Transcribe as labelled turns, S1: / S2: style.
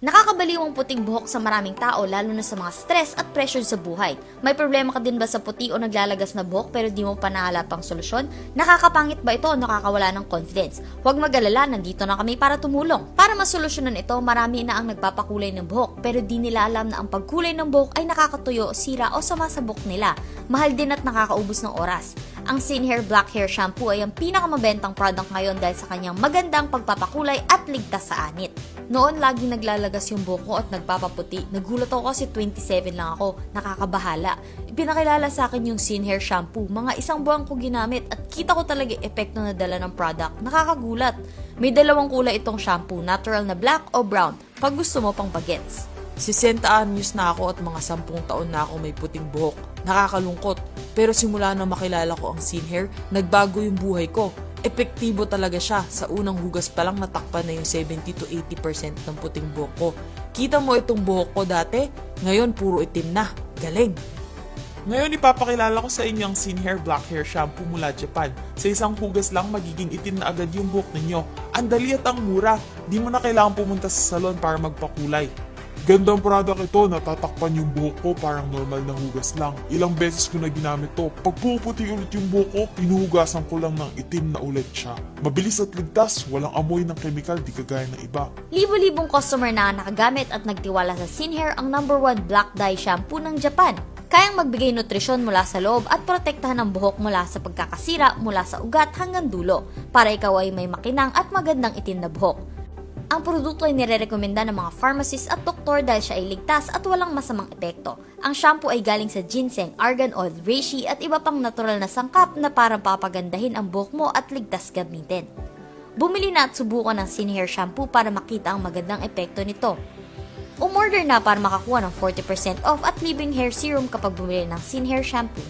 S1: Nakakabaliw ang puting buhok sa maraming tao lalo na sa mga stress at pressure sa buhay. May problema ka din ba sa puti o naglalagas na buhok pero di mo pa nahanap ang solusyon? Nakakapangit ba ito o nakakawala ng confidence? Huwag mag-alala, nandito na kami para tumulong. Para masolusyonan ito, marami na ang nagpapakulay ng buhok pero di nila alam na ang pagkulay ng buhok ay nakakatuyo, sira o sama sa buhok nila. Mahal din at nakakaubos ng oras. Ang Sinhair Black Hair Shampoo ay ang pinakamabentang product ngayon dahil sa kanyang magandang pagpapakulay at ligtas sa anit. Noon lagi naglalagas yung buhok ko at nagpapaputi. Nagulat ako kasi 27 lang ako, nakakabahala. Ipinakilala sa akin yung Sinhair Shampoo. Mga isang buwan ko ginamit at kita ko talaga epekto na dala ng product. Nakakagulat. May dalawang kulay itong shampoo, natural na black o brown, pag gusto mo pang bagets.
S2: 60 anyos na ako at mga 10 taon na ako may puting buhok. Nakakalungkot. Pero simula na makilala ko ang Sinhair, nagbago yung buhay ko. Epektibo talaga siya. Sa unang hugas pa lang natakpan na yung 70 to 80% ng puting buhok ko. Kita mo itong buhok ko dati? Ngayon puro itim na. Galing!
S3: Ngayon ipapakilala ko sa inyo ang Sinhair Black Hair Shampoo mula Japan. Sa isang hugas lang magiging itim na agad yung buhok ninyo. Ang dali at ang mura. Di mo na kailangan pumunta sa salon para magpakulay. Gandang product ito, natatakpan yung buhok ko parang normal na hugas lang. Ilang beses ko na ginamit to. Pag puputi ulit yung buhok ko, pinuhugasan ko lang ng itim na ulit siya. Mabilis at ligtas, walang amoy ng chemical, di kagaya ng iba.
S1: Libo-libong customer na nakagamit at nagtiwala sa Sinhair ang #1 black dye shampoo ng Japan. Kayang magbigay nutrisyon mula sa loob at protektahan ang buhok mula sa pagkakasira mula sa ugat hanggang dulo para ikaw ay may makinang at magandang itim na buhok. Ang produkto ay nirerekomenda ng mga pharmacist at doktor dahil siya ay ligtas at walang masamang epekto. Ang shampoo ay galing sa ginseng, argan oil, reishi at iba pang natural na sangkap na parang papagandahin ang buhok mo at ligtas gamitin. Bumili na at subukan ng Sinhair Shampoo para makita ang magandang epekto nito. Umorder na para makakuha ng 40% off at libreng hair serum kapag bumili ng Sinhair Shampoo.